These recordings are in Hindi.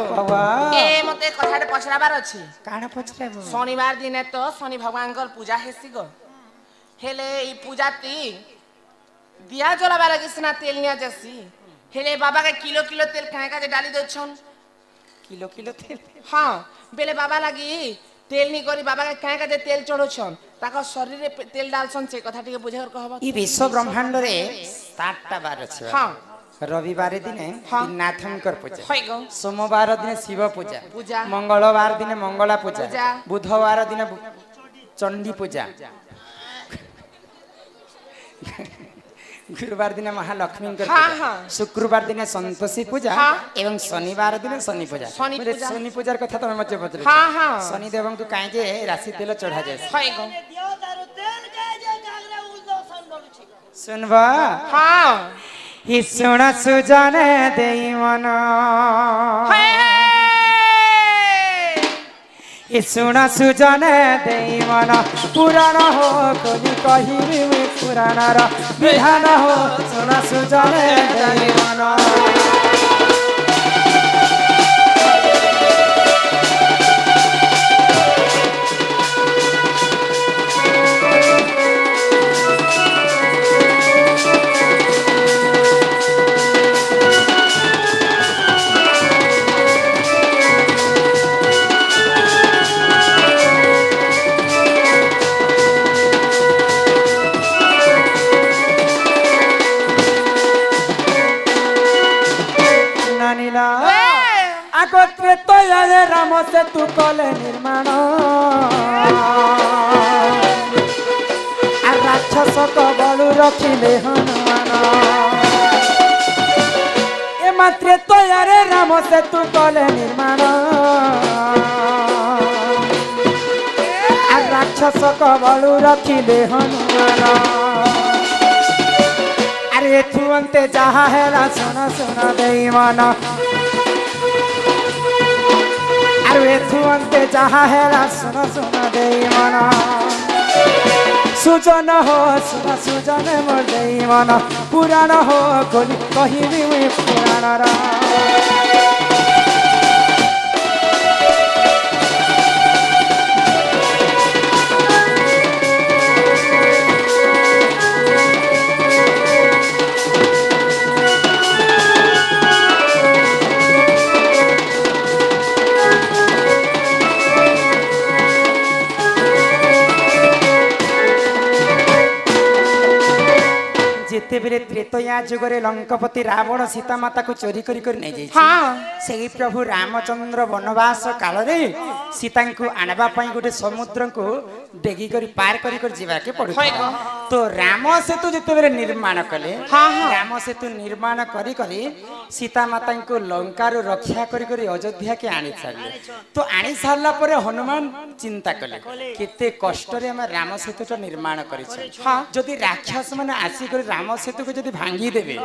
बाबा ए मते कथाटे पछराबार अछि काना पछराबो शनिवार दिने तो शनि भगवान कर पूजा हेसी गो हेले ई पूजा ती दिया जलाबार के सिना तेल निया जसी हेले बाबा के किलो किलो तेल खाए का जे डाली दे छन किलो किलो तेल हां बेले बाबा लागी तेल नी करी बाबा के खाए का जे तेल चढ़ो छन ताका शरीर रे तेल डालसन से कथा टिके बुझे कर कहबा ई विश्व ब्रह्मांड रे 7टा बार अछि हां रविवार दिने नाथंकर पूजा होय गो सोमवार दिने शिव पूजा पूजा मंगलवार दिने मंगला पूजा पूजा बुधवार दिने चंडी पूजा गुरुवार दिन महालक्ष्मी पूजा शुक्रवार दिन संतोषी पूजा एवं शनिवार दिन शनि पूजा शनि पूजार कथा तुम मत पचर शनि देव को कहीं राशि तेल चढ़ा जाए सुनबा हि सुण सुजन देई मन हि सुण सुजन देई मन पुराण हो कवि कहि पुराण विधान हो सुण सुजन देई मन राम से तू कले निर्माण राक्षस कबलु रखिले हनुमान ए मात्रे तयारे राम से तू कले निर्माण राक्षस कबलु रखिले हनुमान अरे तू अंते जहा है सुन सुन देई मन अरे तू अंते जहा है सुन सुन देई मन सुजन हो सुन सुजन मोर देई मन पुराण हो कहिबी मुई पुराण रा जितेबेले त्रेतया जुगरे लंकापति रावण सीता माता को चोरी करी नहीं जाई से प्रभु रामचंद्र वनवास काल रे सीता को आनबा पई गोटे समुद्र को डेगी करी पार करी जीवा के पड़ो तो राम सेतु जितेबेले निर्माण कले राम सेतु निर्माण करी करी सीता माता को लंका रो रक्षा करी अयोध्या के आनी सारले तो आनी सारला परे हनुमान चिंता कले केते कष्ट रे हम राम सेतु निर्माण करी जदि राक्षस माने आसी करी राम सेतु को जदि भांगी देबे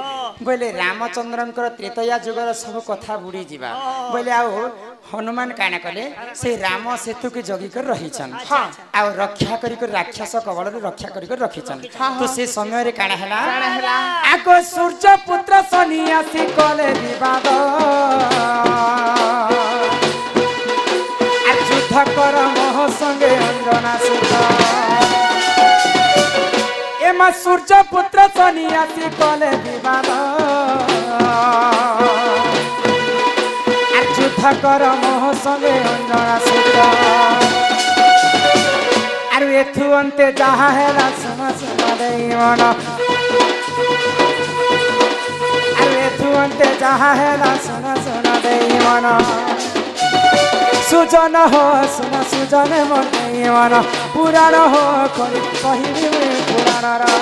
बोले रामचंद्रनकर त्रेतया जुगर सब कथा बुड़ी जीवा बोले आओ हनुमान काना कले से राम सेतु के जगी कर रही छन आ रक्षा करी कर राक्षस कबल रे रक्षा करी कर रखी छन तो से समय रे काना हला आको सूर्य पुत्र शनि आसी कले विवाद आ युद्ध कर मोह संगे अंजना सुता एमा सूर्य पुत्र शनि आसी कले विवाद युद्ध कर मोह संगे अंजना सुता आरु एथु अंते जहा है सुन सुन देई मन आरु एथु अंते जहा है सुन सुन देई मन सुजन हो सुन सुजन मोर देई मन पुराण हो कहिबी पुराण रा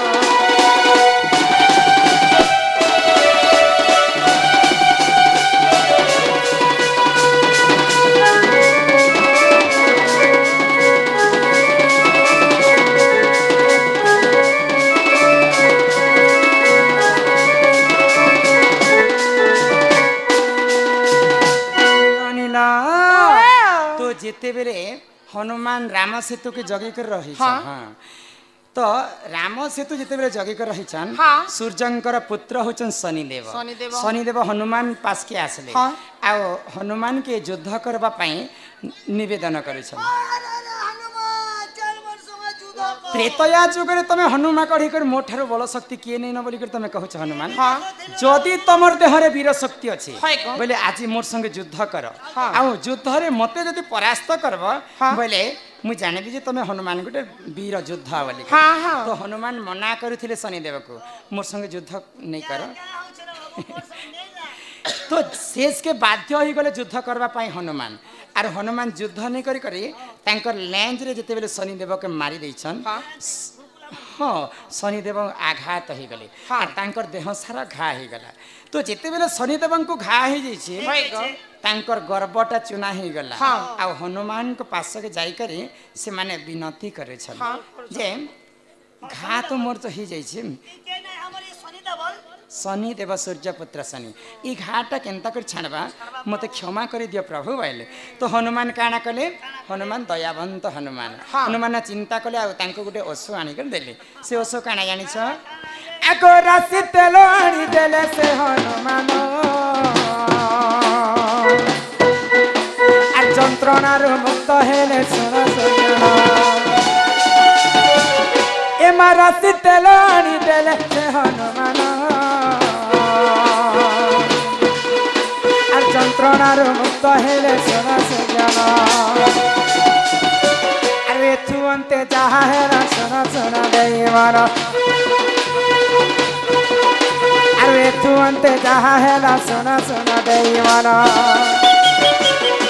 जिते बेले हनुमान राम सेतु के जगी कर रही तो राम सेतु जिते बेले जगी कर रहिछन हाँ। सूर्यंकर पुत्र होचन शनिदेव शनिदेव। शनिदेव हनुमान पास के आसले हाँ। आ हनुमान के युद्ध करबा पई निवेदन करिछन त्रेतया जुगरे तमे हनुमान कढ़ी कर मोठार बल शक्ति किए नहीं न बोली कर तमे कहछ हनुमान हाँ। जदि तमर देहरे वीर शक्ति अछि है को? बोले आज मोर संगे युद्ध कर हाँ। आ युद्ध रे मते जदि परास्त करब हाँ। बोले मु जानिबी जे तमे हनुमान गुटे वीर योद्धा बोली हाँ हाँ तो हनुमान मना करुथिले शनिदेव को मोर संगे युद्ध नहीं कर तो शेष के बाध्य हो गले युद्ध करबा पाई हनुमान आर हनुमान युद्ध नहीं करी करी तांकर लेंज रे जते बेले शनिदेव के मारी दैछन हाँ। हाँ शनिदेव आघात हो गले हाँ। आर तांकर देह सारा घा हो गला तो जते बेले शनिदेव को घा हो जाइछे है को? तांकर गर्भटा चुना हो गला हाँ। आ हनुमान को पास के जाई करी से माने विनती करे छन हाँ। जे घा तो मोर तो ही जाइछे शनि देव सूर्यपुत्र शनि ई घाटा केनता कर छाड़बा मते क्षमा कर दियो प्रभु बोले तो हनुमान काना कले हनुमान दयावंत हनुमान हाँ। हनुमान चिंता कले आ तांको गुटे ओसो आनी कर देले से ओसो काना जानि छ आको राशि तेल आनी देले से हनुमान आ যন্ত্রণা रो मुक्त हेले सुन सुन एमा राशि तेल आनी देले से हनुमान যন্ত্রণার মুক্ত হেলে সোনা সজন আরে তুন্তে যাহা হেরা সোনা সোনা দেইমান আরে তুন্তে যাহা হেরা সোনা সোনা দেইমান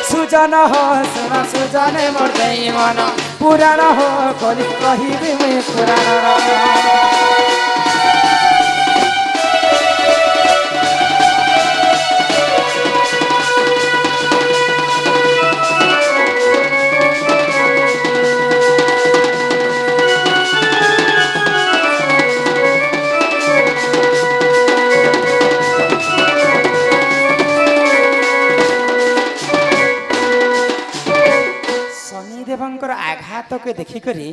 সুজন হো সোনা সুজনে মোর দেইমান পুরাণ হো কলি কহিবি মুই পুরাণ शनिदेवंकर आघात के देखी करी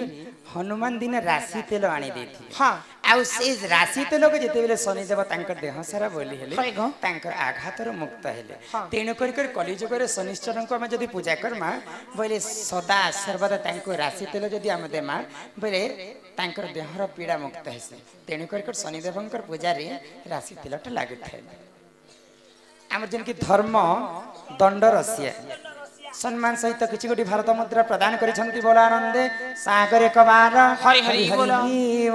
हनुमान दिन राशि तेल आनी देथि हाँ। आउ से राशि तेल के जते बेले शनिदेव तांकर देह सारा बोली हेले है गो? तांकर आघात रो मुक्त हेले हाँ। तेणु करी कर कलिजुग रे शनिश्चर को हम जदी पूजा करमा बोले सदा सर्वदा तांको राशि तेल जदी हम देमा बोले तांकर देह रो पीड़ा मुक्त हेसे तेणु करी कर शनिदेवंकर पूजा रे राशि तेलटा लागत है हमर जन की धर्म दंड रसिया सम्मान सहित किछि गोटी भारत मुद्रा प्रदान करिसंती बोला आनंदे सागर एक बार हरि हरि बोल।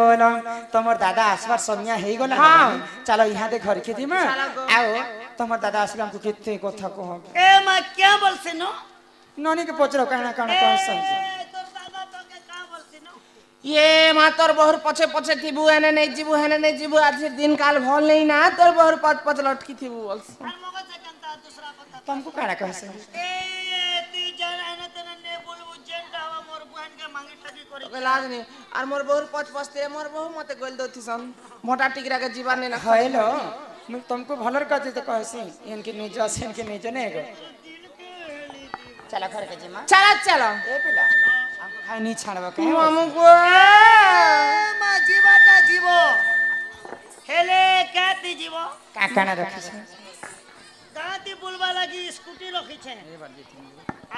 बोल तमर दादा आसबार समय हेई गला हाँ। चलो यहाँ दे घर के दिमा चलो गो। आओ तमर दादा आसले हमको कितने कथा कह ए मां क्या बोलसे नो ननी के पचरो काना काना कहसन तोर दादा तो के का बोलसे नो ये माँ तोर बहुर पछे पछे थी हेने नहीं जीबू हेने नहीं जीबू आज दिन काल भल नहीं ना तोर बहुर पच पच लटकी थी बोलस और मगो से कंता दूसरा पता तुमको काना कहसन ए ती जान है तने ने बोलबो जेंटा हवा मोर बहन के मांगी ठगी करे ओके लाज नहीं और मोर बहुर पच पचते मोर बहु मते गोल दो थी सन मोटा टिकरा के जीवन नहीं ना हेलो मैं तुमको भलर कहते तो कहसी इनके निज असे इनके निज ने गो चला घर के जिमा चला चलो ए पिला हमको खाई नहीं छाड़बा के मामू को ए मां जीवाटा जीवो हेले कहती जीवो का काना रखिस गाती बुलवा लगी स्कूटी रखी छे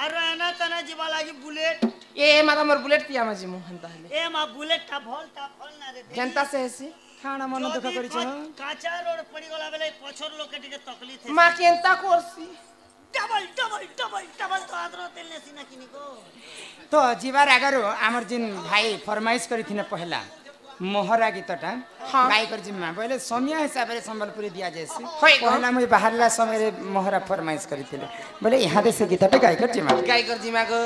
और एना तना जीवा लगी बुलेट ये माता मोर बुलेट पिया में जीमू हंता हले ए मां बुलेट ता फल ना रे जनता से ऐसी खाना मन दुख करी छ काचा रोड पड़ी गला बेले पछोर लोग के टिके तकलीफ है माँ केंता कोर्सी डबल डबल डबल डबल तो आदरो तेल ने सीना किनी को तो जीवार आगरो आमर जिन भाई फरमाइश करी थिने पहला मोहरा गीतटा हाँ। गाय कर जिम्मा बोले समय हिसाब रे संबलपुरी दिया जैसे है गो। पहला मुई बाहरला समय रे मोहरा फरमाइश करी थिले बोले यहाँ दे से गीतटा गाय कर जिम्मा गाय कर जीमा को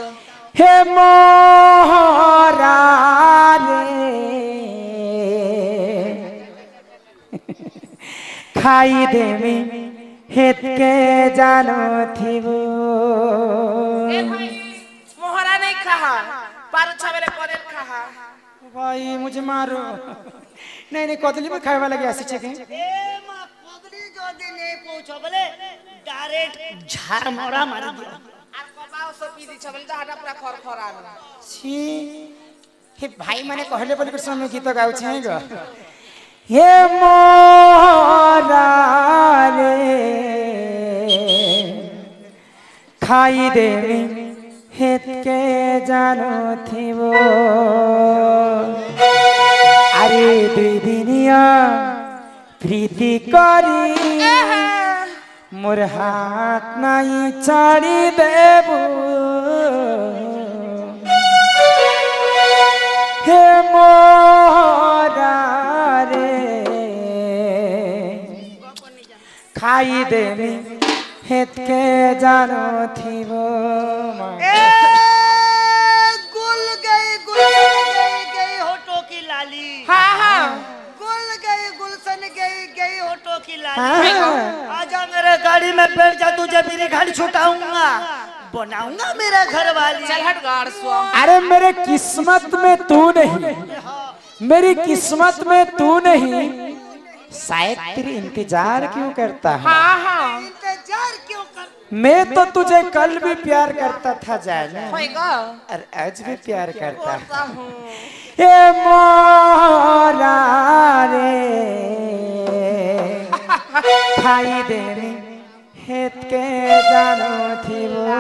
हे मोहरा रे खाई देमी हेत के जानो थिबो ए भाई मोहरा नहीं खा पारू छावेले परेल खा भाई मुझे मारो नहीं नहीं कदली में खाए वाला गया सीछे के ए मां पगली जदी नहीं पहुंचो बोले डायरेक्ट झार मोरा मार दियो আর কবাও সব পি দিছ বলি তো হাটা পুরা খরখরা छी हे भाई माने कहले बोली कृष्ण में गीत गाउ छै गो हे मोरा रे खाई देवी हेत के जानो थिबो अरे दुई दिनिया प्रीति करी मोर हाथ नहीं छाड़ी देबू हे मोरा रे खाई देवी हेत के जानो थिबो गुल गई होटो की लाली हाँ हाँ गुल गई गुलशन गई होटो की लाली हाँ। आजा मेरे गाड़ी में बैठ जा तुझे मेरी गाड़ी छुटाऊंगा बनाऊंगा मेरा घर वाली चल हट गाड़ सो अरे मेरे किस्मत में तू नहीं मेरी किस्मत में तू नहीं शायद तेरी इंतजार क्यों करता है हाँ हाँ इंतजार क्यों कर मैं तो तुझे कल भी प्यार करता था जाना होएगा और आज भी प्यार करता होता हूँ हे मोरा रे खाई देनी हेत के जानो थिबो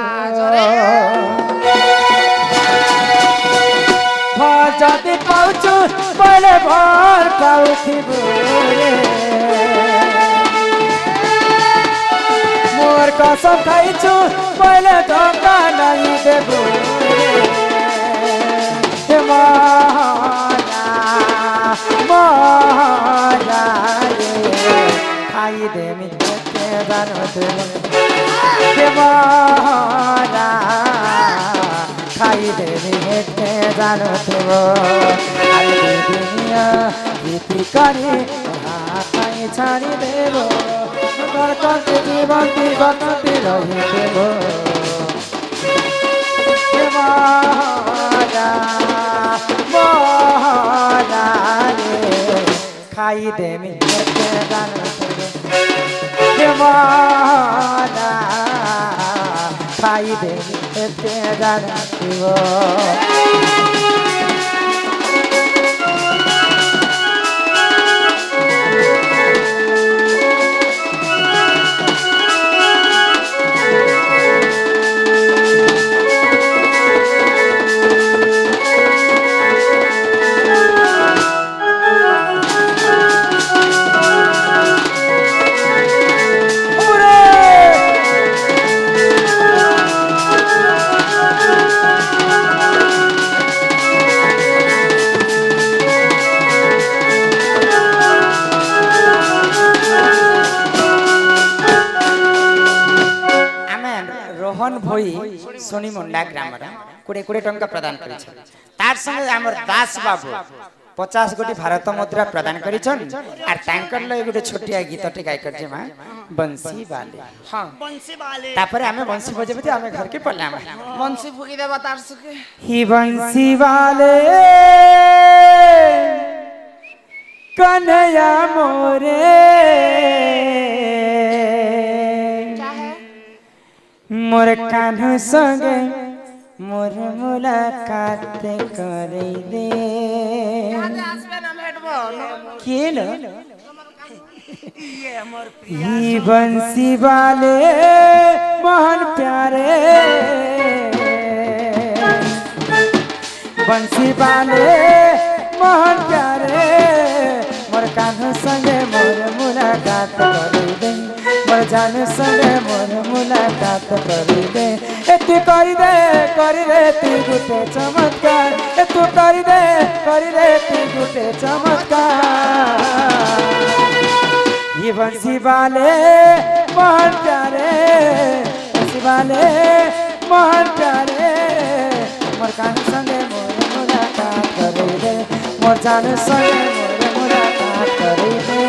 जदि पाउछु पहले भर पाउथिबो रे मोर कसम खाइछु पहले धोखा नहीं देबो हे मोरा रे खाई देमी के जानो थिबो हे मोरा खाई देवी हेते जानो थिबो अरे दुनिया प्रीति करी हाथै छाडी देबो तर कति जीवन ती गति रहि देबो हे मोरा रे खाई देवी हेते जानो थिबो हे मोरा खाई देवी हेते जानो थिबो भई सोनी मुंडा ग्राम 20 टंका प्रदान करिछन तार संगे हमर दास बाबू 50 गोटी भारत मुद्रा प्रदान करिछन आर तांकर लय गोटे छोटिया गीतटे गाय करजे मा बंसी वाले हाँ बंसी वाले तापर हमें बंसी बजेबे त हमें घर के पल्ला में बंसी फुकी देबा तार सके ही बंसी वाले कन्हैया मोरे मोर कान्हू संगे मोर मुलाकात करे दे केलो ही बंसी वाले मोहन प्यारे बंसी वाले मोहन प्यारे मोर कान्हू संगे मोर मुलाकात करे दे मोर जानू संगे मोर मुलाकात करी दे तू करी दे तू गुटे चमत्कार तू करी दे तू गुटे चमत्कार ये बंसी वाले मोहन प्यारे बंसी वाले मोहन प्यारे मोर कान्हू संगे मोर मुलाकात करी दे मोर जानू संगे मोर मुलाकात करी दे